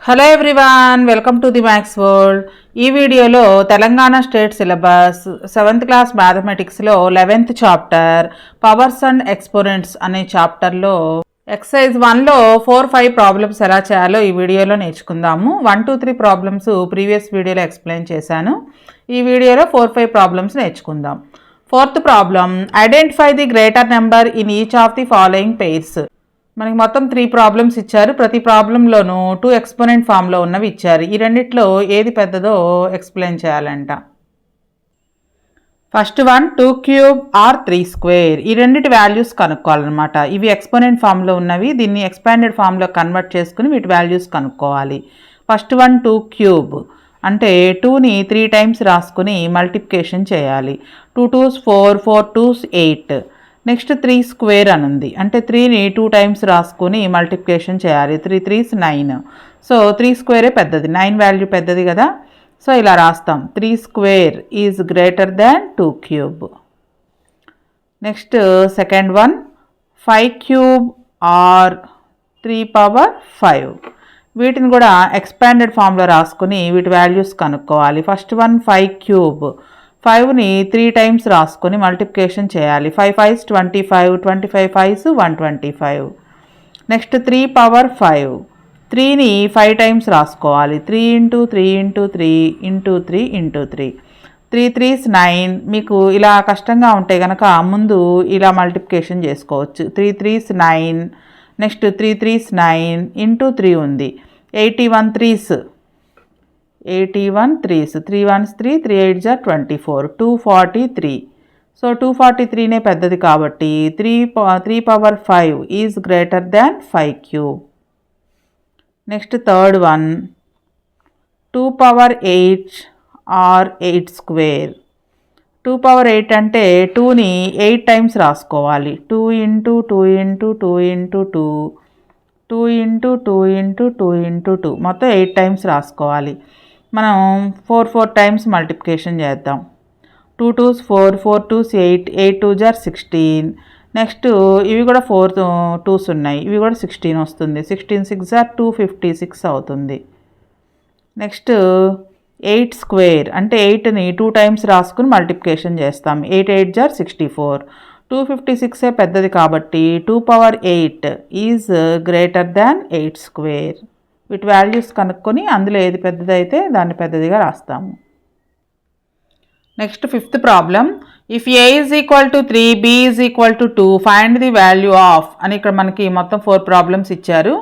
Hello everyone, welcome to the maths world. ఈ వీడియోలో Telangana state syllabus 7th class మ్యాథమెటిక్స్లో 11th chapter powers and exponents అనే చాప్టర్లో exercise 1లో 4-5 problems ఎలా చేయాలో ఈ వీడియోలో నేర్చుకుందాము. 1-2-3 ప్రాబ్లమ్స్ ప్రీవియస్ వీడియోలో ఎక్స్ప్లెయిన్ చేశాను. ఈ వీడియోలో 4-5 ప్రాబ్లమ్స్ నేర్చుకుందాం. 4th problem, identify the greater number in each of the following pairs. మనకి మొత్తం 3 ప్రాబ్లమ్స్ ఇచ్చారు. ప్రతి ప్రాబ్లంలోనూ 2 ఎక్స్పోనెంట్ ఫామ్లో ఉన్నవి ఇచ్చారు. ఈ రెండిట్లో ఏది పెద్దదో ఎక్స్ప్లెయిన్ చేయాలంట. First one 2 cube or 3 square. ఈ రెండిటి వాల్యూస్ కనుక్కోవాలన్నమాట. ఇవి ఎక్స్పోనెంట్ ఫామ్లో ఉన్నవి, దీన్ని ఎక్స్పాండెడ్ ఫామ్లో కన్వర్ట్ చేసుకుని వీటి వాల్యూస్ కనుక్కోవాలి. ఫస్ట్ వన్ 2 క్యూబ్ అంటే 2ని 3 టైమ్స్ రాసుకుని మల్టిప్లికేషన్ చేయాలి. 2 2s 4, 4 2s 8. నెక్స్ట్ 3 స్క్వేర్ అని ఉంది, అంటే 3ని 2 టైమ్స్ రాసుకుని మల్టిప్లికేషన్ చేయాలి. 3 3s 9. సో 3 స్క్వేరే పెద్దది, 9 వాల్యూ పెద్దది కదా. సో ఇలా రాస్తాం, 3 square is greater than 2 cube. Next second one 5 cube or 3 power 5. వీటిని కూడా ఎక్స్పాండెడ్ ఫామ్లో రాసుకుని వీటి వాల్యూస్ కనుక్కోవాలి. ఫస్ట్ వన్ 5 క్యూబ్, 5ని 3 టైమ్స్ రాసుకొని మల్టిప్లికేషన్ చేయాలి. 5 5s 25, 25 5s 125. Next 3 power 5, 3ని 5 times రాసుకోవాలి. 3 into 3 into 3 into 3 into 3. 3 3s 9. మీకు ఇలా కష్టంగా ఉంటే కనుక ముందు ఇలా మల్టిప్లికేషన్ చేసుకోవచ్చు. 3 3s 9. నెక్స్ట్ 3 3s 9 ఇంటూ 3 ఉంది. 81 3s, 81 3s, 3 1s 3, 3 8s 24, 243. So 243నే పెద్దది కాబట్టి 3 power 5 is greater than 5 cube. Next third one 2 power 8 or 8 square. 2 power 8 అంటే 2ని 8 టైమ్స్ రాసుకోవాలి. 2 into 2 into 2 into 2, 2 into 2 into 2 into 2, మొత్తం 8 టైమ్స్ రాసుకోవాలి. మనం 4 టైమ్స్ మల్టిప్లికేషన్ చేద్దాం. 2 2s 4, 4 2s 8, 8 2s 16. నెక్స్ట్ ఇవి కూడా 4 2s ఉన్నాయి, ఇవి కూడా 16 వస్తుంది. 16 6 256 అవుతుంది. నెక్స్ట్ 8 స్క్వేర్ అంటే 8ని 2 టైమ్స్ రాసుకుని మల్టిప్లికేషన్ చేస్తాం. 8 8s 64. 256 పెద్దది కాబట్టి 2 power 8 is greater than 8 square. వీటి వాల్యూస్ కనుక్కొని అందులో ఏది పెద్దదైతే దాన్ని పెద్దదిగా రాస్తాము. Next 5th problem, if A is equal to 3, B is equal to 2, find the value of అని ఇక్కడ మనకి మొత్తం 4 ప్రాబ్లమ్స్ ఇచ్చారు.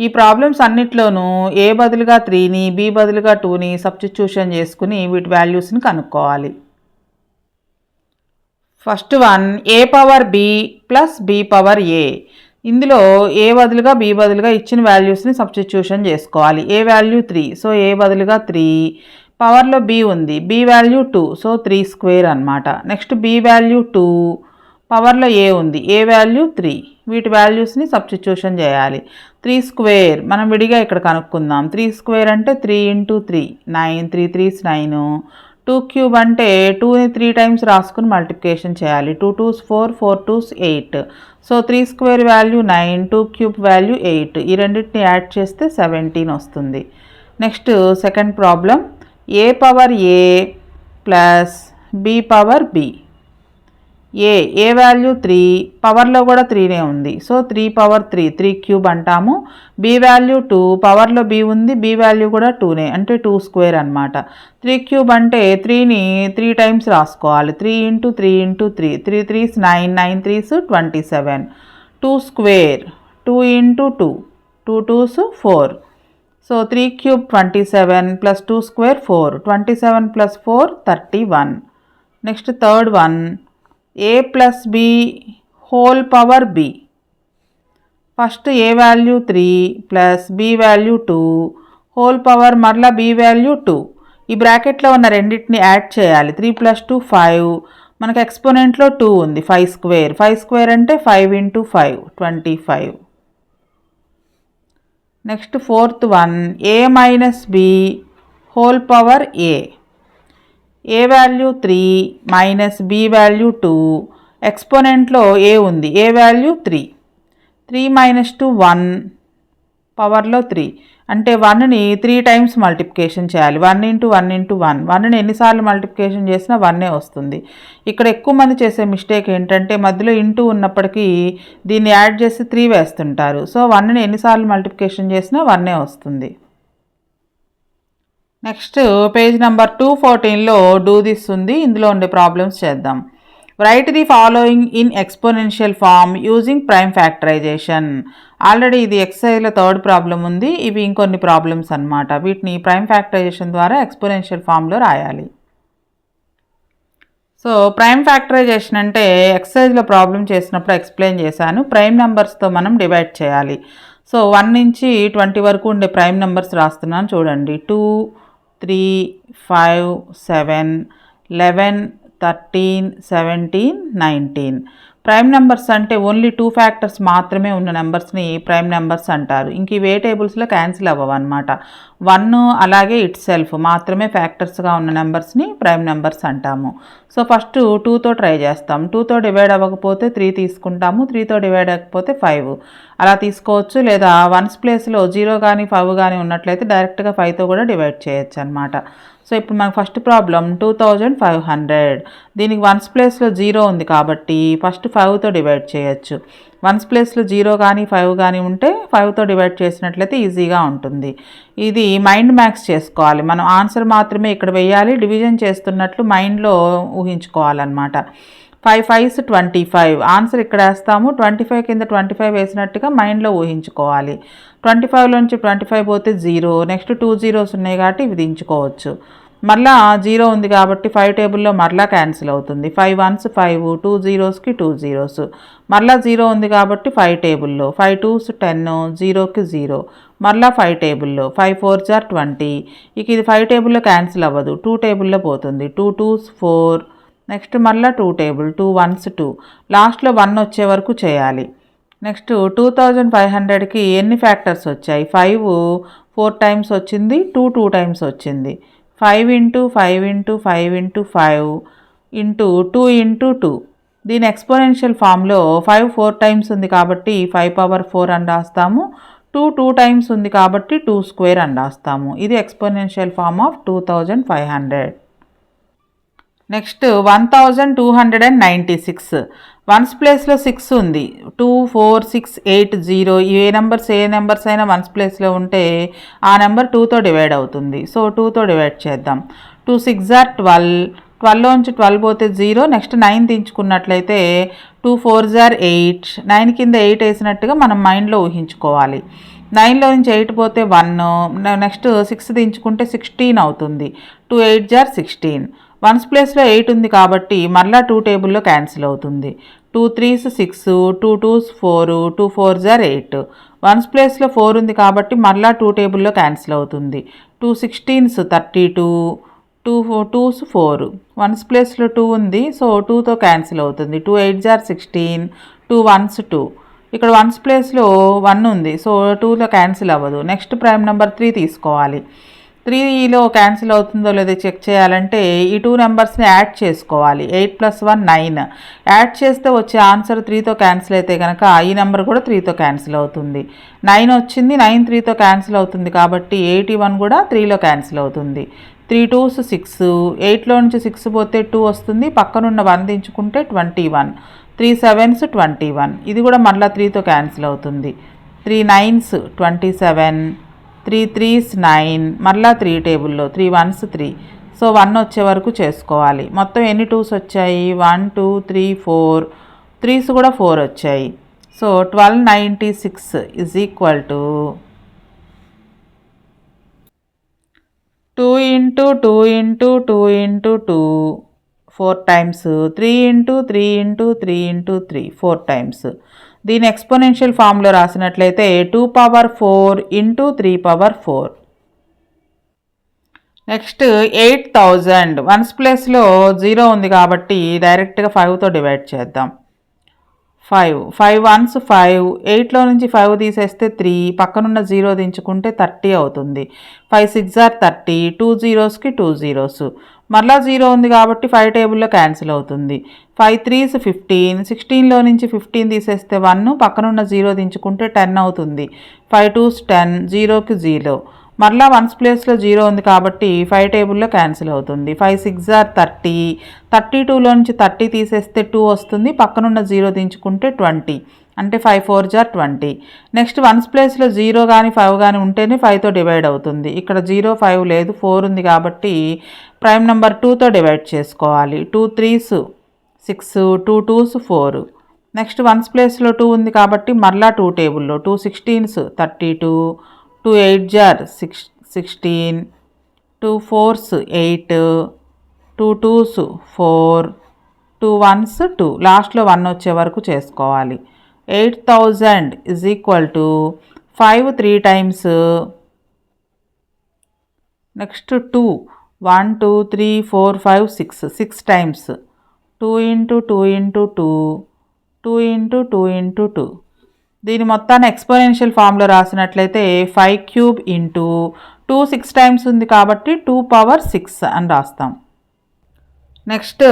ఈ ప్రాబ్లమ్స్ అన్నిట్లోనూ ఏ బదులుగా 3ని, బి బదులుగా 2ని సబ్స్టిట్యూషన్ చేసుకుని వీటి వాల్యూస్ని కనుక్కోవాలి. First one A power B plus B power A. ఇందులో ఏ బదులుగా బి బదులుగా ఇచ్చిన వాల్యూస్ని సబ్స్టిట్యూషన్ చేసుకోవాలి. ఏ వాల్యూ 3, సో ఏ బదులుగా 3. పవర్లో బి ఉంది, బి వాల్యూ 2, సో 3 స్క్వేర్ అనమాట. నెక్స్ట్ బి వాల్యూ 2, పవర్లో ఏ ఉంది, ఏ వాల్యూ 3. వీటి వాల్యూస్ని సబ్స్టిట్యూషన్ చేయాలి. 3 స్క్వేర్ మనం విడిగా ఇక్కడ కనుక్కుందాం. 3 స్క్వేర్ అంటే 3 ఇంటూ 3 9, 3 3s 9. 2 క్యూబ్ అంటే 2ని 3 టైమ్స్ రాసుకుని మల్టిప్లికేషన్ చేయాలి. 2 2s 4, 4 2s 8. So 3 square value 9, 2 cube value 8. ఈ రెండింటిని యాడ్ చేస్తే 17 వస్తుంది. నెక్స్ట్ సెకండ్ ప్రాబ్లం, ఏ పవర్ ఏ ప్లస్ బి పవర్ బి. ఏ వాల్యూ 3, పవర్లో కూడా 3నే ఉంది, సో 3 పవర్ 3, 3 క్యూబ్ అంటాము. బి వాల్యూ 2, పవర్లో బి ఉంది, బి వాల్యూ కూడా 2నే, అంటే 2 స్క్వేర్ అనమాట. 3 క్యూబ్ అంటే 3ని 3 టైమ్స్ రాసుకోవాలి. 3 into 3 into 3, 3 3s 9, 9 3s 27. 2 square 2 into 2, 2 2s 4. So 3 cube 27 plus 2 square 4, 27 plus 4 31. Next third one A plus B whole power B. First A value 3 plus B value 2 whole power మరలా B value 2. ఈ బ్రాకెట్లో ఉన్న రెండింటిని add చేయాలి. 3 + 2 5. మనకు ఎక్స్పోనెంట్లో 2 ఉంది. 5 square, 5 square అంటే 5 into 5 25. Next fourth one ఏ minus B whole power ఏ. ఏ value 3 minus B value 2. ఎక్స్పోనెంట్లో ఏ ఉంది, ఏ వాల్యూ 3. 3 - 2 1, పవర్లో 3 అంటే 1ని 3 టైమ్స్ మల్టిప్లికేషన్ చేయాలి. 1 ఇంటూ 1 ఇంటూ 1. 1ని ఎన్నిసార్లు మల్టిప్లికేషన్ చేసినా 1 వస్తుంది. ఇక్కడ ఎక్కువ మంది చేసే మిస్టేక్ ఏంటంటే మధ్యలో ఇంటూ ఉన్నప్పటికీ దీన్ని యాడ్ చేసి 3 వేస్తుంటారు. సో 1ని ఎన్నిసార్లు మల్టిప్లికేషన్ చేసినా 1 వస్తుంది. నెక్స్ట్ పేజ్ నెంబర్ 214లో డూ దిస్ ఉంది. ఇందులో ఉండే ప్రాబ్లమ్స్ చేద్దాం. Write the following in exponential form using prime factorisation. Already ఇది ఎక్సర్సైజ్లో థర్డ్ ప్రాబ్లం ఉంది. ఇవి ఇంకొన్ని ప్రాబ్లమ్స్ అన్నమాట. వీటిని ప్రైమ్ ఫ్యాక్టరైజేషన్ ద్వారా ఎక్స్పోనెన్షియల్ ఫామ్లో రాయాలి. సో ప్రైమ్ ఫ్యాక్టరైజేషన్ అంటే ఎక్సర్సైజ్లో ప్రాబ్లం చేసినప్పుడు ఎక్స్ప్లెయిన్ చేశాను. ప్రైమ్ నెంబర్స్తో మనం డివైడ్ చేయాలి. సో 1 నుంచి 20 వరకు ఉండే ప్రైమ్ నెంబర్స్ రాస్తున్నాను చూడండి. 2, 3, 5, 7, 11, 13, 17, 19. ప్రైమ్ నెంబర్స్ అంటే ఓన్లీ 2 ఫ్యాక్టర్స్ మాత్రమే ఉన్న నెంబర్స్ని ప్రైమ్ నెంబర్స్ అంటారు. ఇంక ఇవే టేబుల్స్లో క్యాన్సిల్ అవ్వవు అనమాట. 1 అలాగే ఇట్ సెల్ఫ్ మాత్రమే ఫ్యాక్టర్స్గా ఉన్న నెంబర్స్ని ప్రైమ్ నెంబర్స్ అంటాము. సో ఫస్ట్ 2తో ట్రై చేస్తాం. 2తో డివైడ్ అవ్వకపోతే 3 తీసుకుంటాము. 3తో డివైడ్ అవ్వకపోతే 5 అలా తీసుకోవచ్చు. లేదా 1's ప్లేస్లో 0 కానీ 5 కానీ ఉన్నట్లయితే డైరెక్ట్గా 5తో కూడా డివైడ్ చేయొచ్చు అనమాట. సో ఇప్పుడు మనకు ఫస్ట్ ప్రాబ్లం 2500. దీనికి 1's ప్లేస్లో 0 ఉంది కాబట్టి ఫస్ట్ 5తో డివైడ్ చేయొచ్చు. 1's ప్లేస్లో 0 కానీ 5 కానీ ఉంటే 5తో డివైడ్ చేసినట్లయితే ఈజీగా ఉంటుంది. ఇది మైండ్ మ్యాక్స్ చేసుకోవాలి. మనం ఆన్సర్ మాత్రమే ఇక్కడ వేయాలి. డివిజన్ చేస్తున్నట్లు మైండ్లో ఊహించుకోవాలన్నమాట. 5 5s 25. ఆన్సర్ ఇక్కడ వేస్తాము. 25 కింద 25 వేసినట్టుగా మైండ్లో ఊహించుకోవాలి. 25లోంచి 25 పోతే 0. నెక్స్ట్ 2 zeros ఉన్నాయి కాబట్టి ఇవి దించుకోవచ్చు. మళ్ళా 0 ఉంది కాబట్టి 5 టేబుల్లో మరలా క్యాన్సిల్ అవుతుంది. 5 1s 5, 2 zeros-కి 2 zeros. మరలా 0 ఉంది కాబట్టి 5 టేబుల్లో 5 2s 10, 0కి 0. మరలా 5 టేబుల్లో 5 4s 20. ఇక ఇది 5 టేబుల్లో క్యాన్సిల్ అవ్వదు. 2 టేబుల్లో పోతుంది. 2 2s 4. నెక్స్ట్ మళ్ళీ 2 టేబుల్ 2 1s 2. లాస్ట్లో 1 వచ్చే వరకు చేయాలి. నెక్స్ట్ 2500కి ఎన్ని ఫ్యాక్టర్స్ వచ్చాయి? 5 4 టైమ్స్ వచ్చింది. 2 2 టైమ్స్ వచ్చింది. 5 into 5 into 5 into 5 into 2 into 2. దీని ఎక్స్పోనెన్షియల్ ఫామ్లో 5 4 టైమ్స్ ఉంది కాబట్టి 5 power 4 అని రాస్తాము. 2 2 టైమ్స్ ఉంది కాబట్టి 2 square అని రాస్తాము. ఇది exponential form of 2500. Next 1296. 1's ప్లేస్లో 6 ఉంది. 2 4 6 8 0. ఏ నెంబర్స్ అయినా 1's ప్లేస్లో ఉంటే ఆ నెంబర్ 2తో డివైడ్ అవుతుంది. సో 2తో డివైడ్ చేద్దాం. 2 6 12. 12లోంచి 12 పోతే 0. Next 9 దించుకున్నట్లయితే 2 4s 8. 9 కింద 8 వేసినట్టుగా మనం మైండ్లో ఊహించుకోవాలి. 9లో నుంచి 8 పోతే 1. నెక్స్ట్ 6 దించుకుంటే 16 అవుతుంది. 2 8s 16. 1's ప్లేస్లో 8 ఉంది కాబట్టి మరలా 2 టేబుల్లో క్యాన్సిల్ అవుతుంది. 2 3s 6, 2 2s 4, 2 4s 8. 1's ప్లేస్లో 4 ఉంది కాబట్టి మరలా 2 టేబుల్లో క్యాన్సిల్ అవుతుంది. 2 16s 32, 2 2s 4. 1's ప్లేస్లో 2 ఉంది. సో 2తో క్యాన్సిల్ అవుతుంది. 2 8s 16, 2 1s 2. ఇక్కడ 1's ప్లేస్లో 1 ఉంది. సో 2లో క్యాన్సిల్ అవ్వదు. నెక్స్ట్ ప్రైమ్ నెంబర్ 3 తీసుకోవాలి. 3లో క్యాన్సిల్ అవుతుందో లేదో చెక్ చేయాలంటే ఈ 2 నెంబర్స్ని యాడ్ చేసుకోవాలి. 8 + 1 9. యాడ్ చేస్తే వచ్చే ఆన్సర్ 3తో క్యాన్సిల్ అయితే కనుక ఈ నెంబర్ కూడా 3తో క్యాన్సిల్ అవుతుంది. 9 వచ్చింది. 9 3తో క్యాన్సిల్ అవుతుంది కాబట్టి 81 కూడా 3లో క్యాన్సిల్ అవుతుంది. 3 2s 6. 8లో నుంచి 6 పోతే 2 వస్తుంది. పక్కనున్న 1 దించుకుంటే 21. 3 7s 21. ఇది కూడా మళ్ళీ 3తో క్యాన్సిల్ అవుతుంది. 3 9s 27. 3 3s 9. మళ్ళీ 3 టేబుల్లో 3 1s 3. సో 1 వచ్చే వరకు చేసుకోవాలి. మొత్తం ఎన్ని 2s వచ్చాయి? 1 2 3 4. 3s కూడా 4 వచ్చాయి. So 1296 is equal to 2 into 2 into 2 into 2 4 times. 3 into 3 into 3 into 3 4 times. దీని ఎక్స్పోనెన్షియల్ ఫామ్లో రాసినట్లయితే 2 power 4 into 3 power 4. Next 8000. 1's ప్లేస్లో 0 ఉంది కాబట్టి డైరెక్ట్గా 5తో డివైడ్ చేద్దాం. 5 5 1s 5. 8లో నుంచి 5 తీసేస్తే 3. పక్కనున్న 0 దించుకుంటే 30 అవుతుంది. 5 6 30. 2 zeros-కి 2 zeros. మరలా 0 ఉంది కాబట్టి 5 టేబుల్లో క్యాన్సిల్ అవుతుంది. 5 3s 15, 16లో నుంచి 15 తీసేస్తే 1, పక్కనున్న 0 దించుకుంటే 10 అవుతుంది. 5 2s 10, 0కి 0. మరలా 1s ప్లేస్లో 0 ఉంది కాబట్టి 5 టేబుల్లో క్యాన్సిల్ అవుతుంది. 5 6 are 30, 32లో నుంచి 30 తీసేస్తే 2 వస్తుంది, పక్కనున్న 0 దించుకుంటే 20, అంటే 5 4s are 20. నెక్స్ట్ 1s ప్లేస్లో 0 కానీ 5 కానీ ఉంటేనే 5తో డివైడ్ అవుతుంది. ఇక్కడ 0 5 లేదు, 4 ఉంది కాబట్టి ప్రైమ్ నెంబర్ 2తో డివైడ్ చేసుకోవాలి. 2 3s 6, 2 2s 4. నెక్స్ట్ 1s ప్లేస్లో 2 ఉంది కాబట్టి మరలా 2 టేబుల్లో 2 16s 32, 2 8s are 16, 2 4s 8, 2 2s 4, 2 1s 2. లాస్ట్లో 1 వచ్చే వరకు చేసుకోవాలి. 8000 is equal to 5 3 times, next 2 1 2 3 4 5 6 6 times, 2 into 2 into 2, 2 into 2 into 2. దీని మొత్తాన్ని ఎక్స్పోనెన్షియల్ ఫామ్లో రాసినట్లయితే 5 cube into 2 6 times ఉంది కాబట్టి 2 power 6 అని రాస్తాం. నెక్స్ట్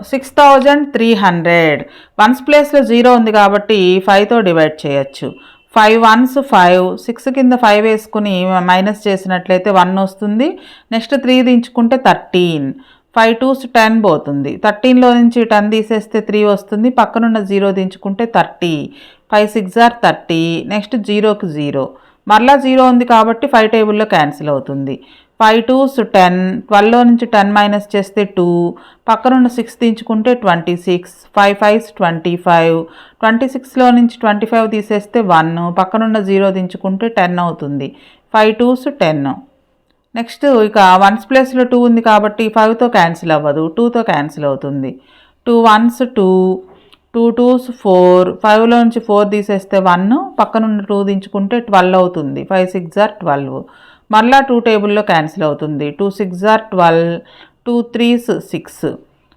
6300. 1s ప్లేస్లో 0 ఉంది కాబట్టి 5తో డివైడ్ చేయొచ్చు. 5 1s 5, 6 కింద 5 వేసుకుని మైనస్ చేసినట్లయితే 1 వస్తుంది. నెక్స్ట్ 3 దించుకుంటే 13, 5 2s 10 పోతుంది. 13లో నుంచి 10 తీసేస్తే 3 వస్తుంది, పక్కనున్న 0 దించుకుంటే 30, 5 6 are 30. నెక్స్ట్ 0కి 0, మరలా 0 ఉంది కాబట్టి 5 టేబుల్లో క్యాన్సిల్ అవుతుంది. 5 2s 10, 12లో నుంచి 10 మైనస్ చేస్తే 2, పక్కనున్న 6 దించుకుంటే 26, 5 5s 25, 26లో నుంచి 25 తీసేస్తే 1, పక్కనున్న 0 దించుకుంటే 10 అవుతుంది. 5 2s 10. నెక్స్ట్ ఇక 1s ప్లేస్లో 2 ఉంది కాబట్టి 5తో క్యాన్సిల్ అవ్వదు, 2తో క్యాన్సిల్ అవుతుంది. 2 1s 2, 2 2s 4, 5లో నుంచి 4 తీసేస్తే 1, పక్కనున్న 2 దించుకుంటే 12 అవుతుంది. 5 6 are 12. మరలా 2 టేబుల్లో క్యాన్సిల్ అవుతుంది. 2 6 are 12, 2 3s 6.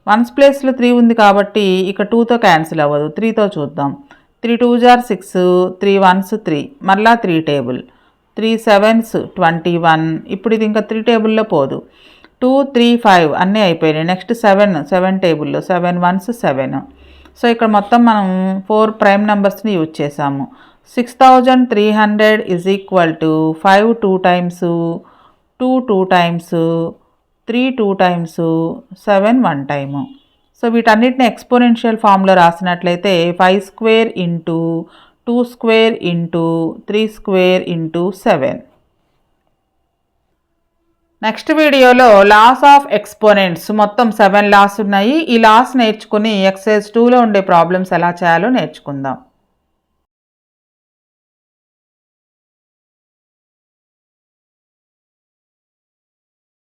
1s ప్లేస్లో 3 ఉంది కాబట్టి ఇక 2తో క్యాన్సిల్ అవ్వదు, 3తో చూద్దాం. 3 2s are 6, 3 1s 3, మరలా 3 టేబుల్, 3 7s 21. ఇప్పుడు ఇది ఇంకా 3 టేబుల్లో పోదు. 2 3 5 అన్నీ అయిపోయినాయి. నెక్స్ట్ 7 టేబుల్లో 7 1s 7. సో ఇక్కడ మొత్తం మనం 4 ప్రైమ్ నెంబర్స్ని యూజ్ చేసాము. 6300 is equal to 5 2 times, 2 2 times, 3 2 times, 7 1 time. So వీటన్నిటిని ఎక్స్పోనెన్షియల్ ఫామ్లో రాసినట్లయితే 5 square into 2 square into 3 square into 7. Next వీడియోలో లాస్ ఆఫ్ ఎక్స్పోనెంట్స్ మొత్తం 7 లాస్ ఉన్నాయి. ఈ లాస్ నేర్చుకుని ఎక్సర్సైజ్ 2లో ఉండే ప్రాబ్లమ్స్ ఎలా చేయాలో నేర్చుకుందాం.